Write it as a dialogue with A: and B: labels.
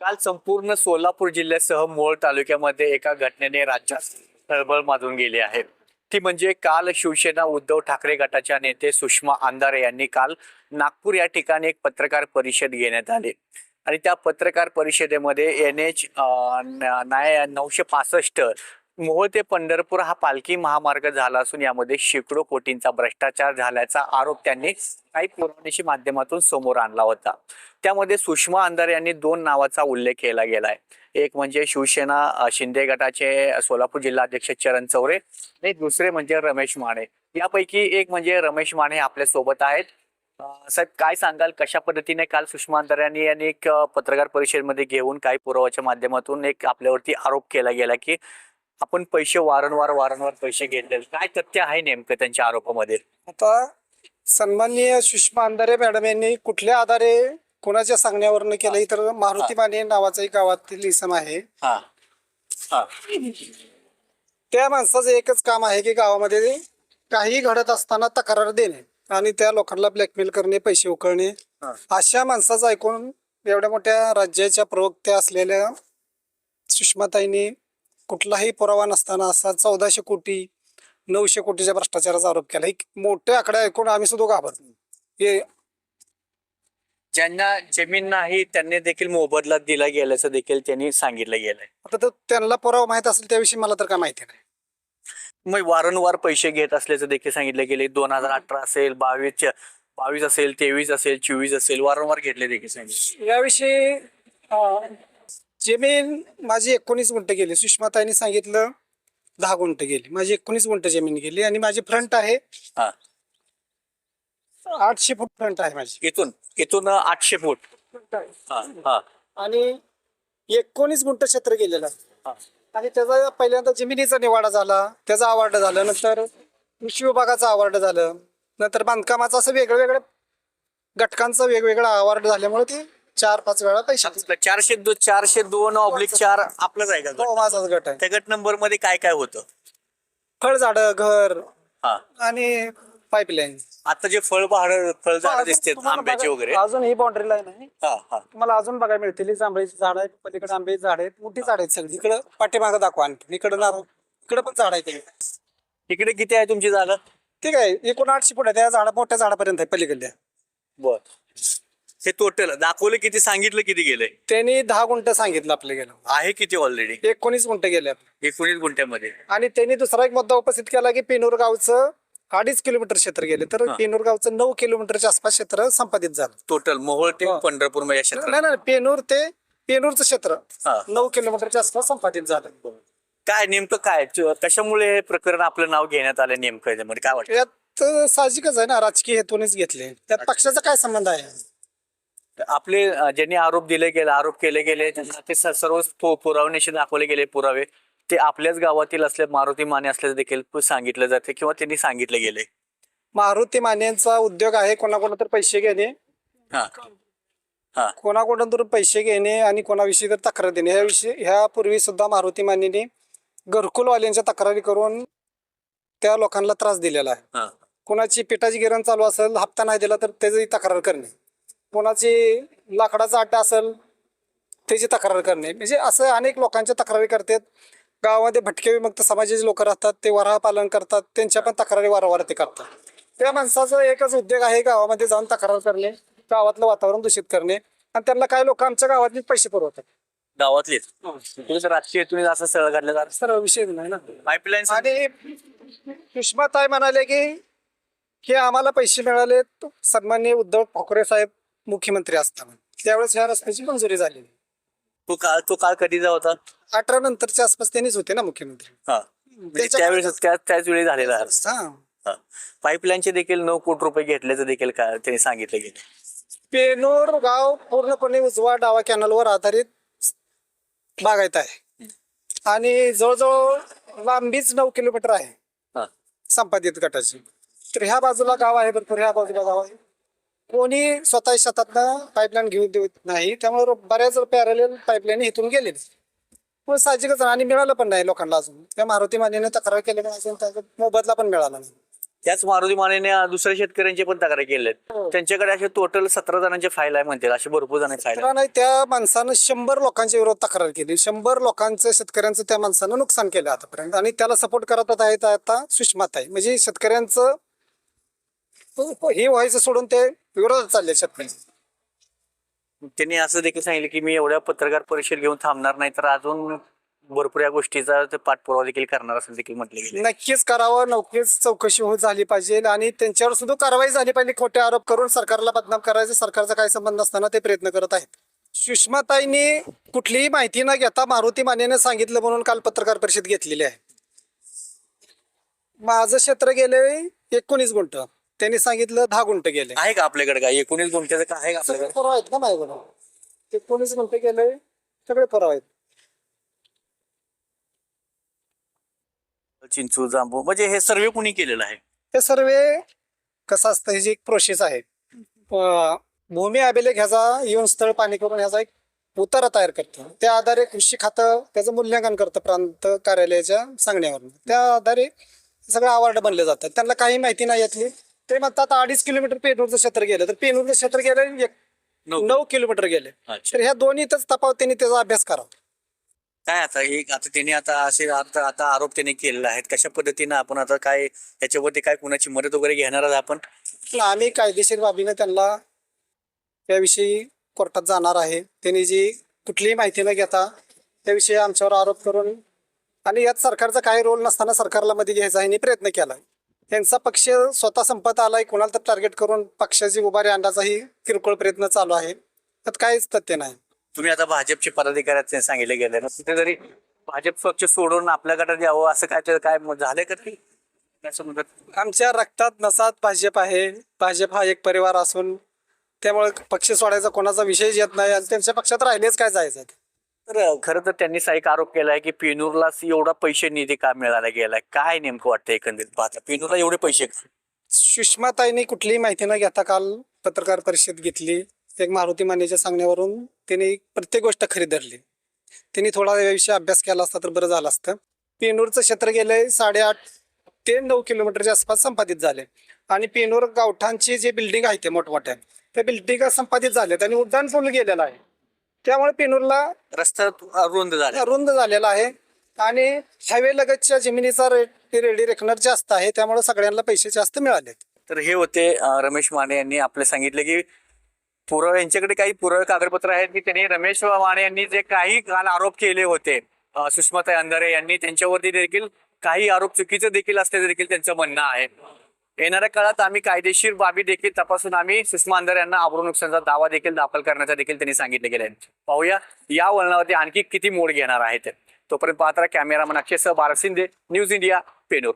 A: काल संपूर्ण सोलापूर जिल्ह्यासह मोहोळ तालुक्यामध्ये एका घटनेने राज्यात खळबळ माजून गेली आहे. ती म्हणजे काल शिवसेना उद्धव ठाकरे गटाच्या नेते सुषमा अंधारे यांनी काल नागपूर या ठिकाणी एक पत्रकार परिषद घेण्यात आली आणि त्या पत्रकार परिषदेमध्ये NH 965 मोहोळ ते पंढरपूर हा पालखी महामार्ग झाला असून यामध्ये शेकडो कोटींचा भ्रष्टाचार झाल्याचा आरोप त्यांनी काही पुराव्याच्या माध्यमातून समोर आणला होता. त्यामध्ये सुषमा अंधारे यांनी दोन नावाचा उल्लेख केला गेलाय. एक म्हणजे शिवसेना शिंदे गटाचे सोलापूर जिल्हाध्यक्ष चरण चौरे आणि दुसरे म्हणजे रमेश माने. यापैकी एक म्हणजे रमेश माने आपल्या सोबत आहेत. साहेब, काय सांगाल, कशा पद्धतीने काल सुषमा अंधारे यांनी एक पत्रकार परिषदेमध्ये घेऊन काही पुराव्याच्या माध्यमातून एक आपल्यावरती आरोप केला गेला की आपण पैसे वारंवार पैसे घेतले, काय तथ्य आहे नेमकं त्यांच्या आरोपामध्ये?
B: आता सन्माननीय सुषमा अंधारे मॅडम यांनी कुठल्या आधारे कोणाच्या सांगण्यावरनं केलं तर मारुती माने नावाचा एक गावातील इसम आहे. त्या माणसाचं एकच काम आहे की गावामध्ये काही घडत असताना तक्रार देणे आणि त्या लोकांना ब्लॅकमेल करणे, पैसे उकळणे. अशा माणसाचं ऐकून एवढ्या मोठ्या राज्याच्या प्रवक्त्या असलेल्या सुषमाताईंनी कुठलाही पुरावा नसताना असा 1400 कोटी 900 कोटीच्या भ्रष्टाचाराचा आरोप केला. एक मोठे आकडे ऐकून आम्ही सुद्धा घाबरलो. हे
A: ज्यांना जमीन नाही त्यांनी देखील मोबदला दिला गेल्याचं देखील त्यांनी सांगितलं गेलंय.
B: आता तर त्यांना पुरावा माहित असेल त्याविषयी मला तर काय माहिती नाही.
A: मग वारंवार पैसे घेत असल्याचं देखील सांगितलं गेले. 2018 असेल, 22 असेल, 23 असेल, 24 असेल, वारंवार घेतले देखील सांगितले.
B: याविषयी जमीन माझी 19 गुंठ गेली. सुषमाताईंनी सांगितलं 10 गुंठ गेली. माझी 19 गुंठ जमीन गेली आणि माझी फ्रंट आहे 800 फूट फ्रंट आहे माझी.
A: इथून 800 फूट
B: आणि 19 गुंठ क्षेत्र गेलेलं आहे. आणि त्याचा पहिल्यांदा जमिनीचा निवाडा झाला, त्याचा अवॉर्ड झालं, नंतर कृषी विभागाचा अवॉर्ड झालं, नंतर बांधकामाचा, असं वेगवेगळ्या घटकांचा वेगवेगळा अवॉर्ड झाल्यामुळे ते 4-5 वेळा पैसे.
A: 402/4 आपलंच आहे का?
B: हो, माझाच गट आहे.
A: त्या गट नंबर मध्ये काय काय होतं?
B: फळझाड, घर आणि पाईपलाईन.
A: आता जे फळझाड दिसते आंब्याचे वगैरे,
B: अजून ही बाउंड्री लाईन आहे.
A: हा
B: तुम्हाला अजून बघायला मिळतील. जांभळीची झाड आहेत, पलीकडे आंब्याची झाड आहेत, मोठी झाड आहेत सगळी. इकडे पाठीमागं दाखवा, आणखी इकडे नारळ, इकडे पण झाड आहे.
A: इकडे किती आहे तुमची जागा?
B: ठीक आहे, एकूण 800 फूट आहे. त्या झाडा मोठ्या झाडापर्यंत आहे पलीकडल्या.
A: बर, हे टोटल दाखवलं किती, सांगितलं किती गेलंय?
B: त्यांनी 10 गुंठ सांगितलं, आपलं गेलं
A: आहे किती ऑलरेडी?
B: 19 गुंठ गेले आपले.
A: 19 गुंठ्यामध्ये.
B: आणि त्यांनी दुसरा एक मुद्दा उपस्थित केला की पेनूर गावचं 2.5 किलोमीटर क्षेत्र गेले, तर पेनूर गावचं 9 किलोमीटरच्या आसपास क्षेत्र संपादित झालं.
A: टोटल मोहोळ ते पंढरपूर मध्ये क्षेत्र?
B: नाही, पेनूरचं क्षेत्र 9 किलोमीटरच्या आसपास संपादित झालं.
A: काय नेमकं काय, कशामुळे हे प्रकरण आपलं नाव घेण्यात आलं नेमकं, याच्यामध्ये काय वाटतं?
B: यात साहजिकच आहे ना, राजकीय हेतूनेच घेतले. त्यात पक्षाचा काय संबंध आहे?
A: आपले ज्यांनी आरोप केले गेले त्यांना ते सर्व पुरावण्याशी दाखवले गेले पुरावे ते आपल्याच गावातील असले मारुती माने असल्याचं देखील सांगितलं जाते किंवा त्यांनी सांगितले गेले.
B: मारुती मानेंचा उद्योग आहे कोणाकोणा तर पैसे घेणे, कोणाकोणा तर पैसे घेणे आणि कोणाविषयी तर तक्रार देणे. ह्यापूर्वी सुद्धा मारुती मानेने घरकुलवाल्यांच्या तक्रारी करून त्या लोकांना त्रास दिलेला आहे. कोणाची पिठाची गिरण चालू असेल, हप्ता नाही दिला तर त्याची तक्रार करणे, कोणाची लाकडाचा अड्डा असेल त्याची तक्रार करणे. म्हणजे असं अनेक लोकांच्या तक्रारी करतात. गावामध्ये भटके विमुक्त समाजाचे लोक राहतात, ते वराह पालन करतात, त्यांच्या पण तक्रारी वारंवार ते करतात. त्या माणसाचा एकच उद्योग आहे गावामध्ये जाऊन तक्रार करणे, गावातलं वातावरण दूषित करणे, आणि त्यांना काही लोक आमच्या गावातले पैसे पुरवतात.
A: गावातलेच राजकीय तुम्ही असं सरळ घडलं
B: सर्व विषय नाही ना.
A: पाईपलाईन.
B: आणि सुषमाताई म्हणाले की आम्हाला पैसे मिळाले सन्माननीय उद्धव ठाकरे साहेब मुख्यमंत्री असताना, त्यावेळेस ह्या रस्त्याची मंजुरी झाली.
A: तो काळ कधीचा होता?
B: 18 नंतरच्या आसपास त्यांनीच होते ना मुख्यमंत्री.
A: त्यावेळेस त्याच वेळी झालेला. पाईपलाईनचे देखील 9 कोटी रुपये घेतल्याचं देखील त्यांनी सांगितलं गेलं.
B: पेनोर गाव पूर्णपणे उजवा डावा कॅनलवर आधारित बागायत आहे आणि जवळजवळ लांबीच 9 किलोमीटर आहे संपादित गटाची. तर ह्या बाजूला गाव आहे भरपूर, ह्या बाजूला गाव आहे. कोणी स्वतः शेतातनं पाईपलाईन घेऊन देत नाही, त्यामुळे बऱ्याच पॅरलेल पाईपलाईन इथून गेलेली. पण साहजिकच आणि मिळालं पण नाही लोकांना. अजून त्या मारुती मानेने तक्रार केली असेल, त्याचा मोबदला पण मिळाला नाही.
A: त्याच मारुती मानेने दुसऱ्या शेतकऱ्यांचे पण तक्रारी केलेत. त्यांच्याकडे असे टोटल 17 जणांचे फाईल आहे म्हणतील, असे भरपूर जणांचे फाईल
B: तर नाही, त्या माणसानं 100 लोकांच्या विरोधात तक्रार केली. 100 लोकांचं शेतकऱ्यांचं त्या माणसानं नुकसान केलं आतापर्यंत, आणि त्याला सपोर्ट करत आहेत आता सुषमाताई. म्हणजे शेतकऱ्यांचं हे व्हायचं सोडून ते विरोधात चालले शेतकरी.
A: त्यांनी असं देखील सांगितलं की मी एवढ्या पत्रकार परिषद घेऊन थांबणार नाही, तर अजून भरपूर या गोष्टीचा ते पाठपुरावा देखील करणार असं देखील म्हटले गेले.
B: नक्कीच करावं, नक्कीच चौकशी झाली पाहिजे आणि त्यांच्यावर सुद्धा कारवाई झाली पाहिजे. खोटे आरोप करून सरकारला बदनाम करायचं, सरकारचा काही संबंध नसताना ते प्रयत्न करत आहेत. सुषमाताईंनी कुठलीही माहिती न घेता मारुती मानेने सांगितलं म्हणून काल पत्रकार परिषद घेतलेली आहे. माझं क्षेत्र गेले 19 गुंठ, त्यांनी सांगितलं 10 गुंठ गेले.
A: आहे का आपल्याकडे काय 19 गुंठ्याचं काय आहे का
B: सगळे
A: आपल्याकडे?
B: पुरावे आहेत ना माझ्याकडे. 19 गुंठ गेले, सगळे पुरावे आहेत.
A: चिंचू जांबू म्हणजे हे सर्वे कुणी केलेलं आहे?
B: हे सर्वे कसं असतं, ह्याची एक प्रोसेस आहे. भूमी अभिलेख ह्याचा येऊन स्थळ पाणी करून ह्याचा एक उतारा तयार करतं. त्या आधारे कृषी खातं त्याचं मूल्यांकन करतं प्रांत कार्यालयाच्या सांगण्यावरून. त्या आधारे सगळं अवॉर्ड बनले जातात. त्यांना काही माहिती नाही यातली. ते म्हणतात 2.5 किलोमीटर पेनूरचं क्षेत्र गेलं, तर पेनूरचं क्षेत्र गेलं 9 किलोमीटर गेले.
A: अच्छा.
B: तर ह्या दोन्हीतच तफावत त्यांनी त्याचा अभ्यास करावा.
A: काय आता त्यांनी आता असे आता आरोप त्यांनी केलेले आहेत, कशा पद्धतीनं आपण आता काय याच्यावरती काय कुणाची मदत वगैरे घेणार आहात आपण?
B: आम्ही कायदेशीर बाबीने त्यांना त्याविषयी कोर्टात जाणार आहे. त्यांनी जी कुठलीही माहिती न घेता त्याविषयी आमच्यावर आरोप करून, आणि यात सरकारचा काही रोल नसताना सरकारला मध्ये घ्यायचा ह्यांनी प्रयत्न केला. त्यांचा पक्ष स्वतः संपत आलाय, कोणाला तर टार्गेट करून पक्षाची उभारी आणण्याचाही किरकोळ प्रयत्न चालू आहे. त्यात काहीच तथ्य नाही.
A: तुम्ही आता भाजपचे पदाधिकारी सांगितले गेले ना, कुठेतरी भाजप पक्ष सोडून आपल्या गटात यावं असं काय झालंय का ते? असं म्हणतात.
B: आमच्या रक्तात नसात भाजप आहे. भाजप हा एक परिवार असून त्यामुळे पक्ष सोडायचा कोणाचा विषय येत नाही, आणि त्यांच्या पक्षात राहिलेच काय जायचं.
A: तर खरं तर त्यांनी एक आरोप केलाय की पेनूरला एवढा पैसे निधी का मिळाला गेलाय, काय नेमकं वाटतं एकंदरीत पाहता पेनूरला एवढे पैसे?
B: सुषमाताईंनी कुठलीही माहिती न घेता काल पत्रकार परिषद घेतली. एक मारुती मानेच्या सांगण्यावरून त्यांनी प्रत्येक गोष्ट खरी धरली. त्यांनी थोडा याविषयी अभ्यास केला असता तर बरं झालं असतं. पेनूरचं क्षेत्र गेले 8.5 ते 9 किलोमीटरच्या आसपास संपादित झाले, आणि पेनूर गावठांची जे बिल्डिंग आहे ते मोठमोठ्या त्या बिल्डिंग संपादित झाल्यात, आणि उड्डाण पूल गेलेला आहे. त्यामुळे पेनूरला
A: रस्ता रुंद
B: झालेला आहे, आणि हायवे लगतच्या जमिनीचा रेडी रेकनर जास्त आहे. त्यामुळे सगळ्यांना पैसे जास्त मिळाले.
A: तर हे होते रमेश माने यांनी आपले सांगितले की पुरावे, यांच्याकडे काही पुरावे कागदपत्र आहेत की त्यांनी रमेश माने यांनी जे काही काल आरोप केले होते सुषमाताई अंधारे यांनी, त्यांच्यावरती देखील काही आरोप चुकीचे देखील असल्याचे देखील त्यांचं म्हणणं आहे. येणाऱ्या काळात आम्ही कायदेशीर बाबी देखील तपासून आम्ही सुषमा अंधारे यांना आबरू नुकसानाचा दावा देखील दाखल करण्याचा देखील त्यांनी सांगितले गेले आहे. पाहूया या वळणावरती आणखी किती मोड घेणार आहेत. तोपर्यंत पाहता कॅमेरामन अक्षयसह भारत शिंदे, न्यूज इंडिया, पेनूर.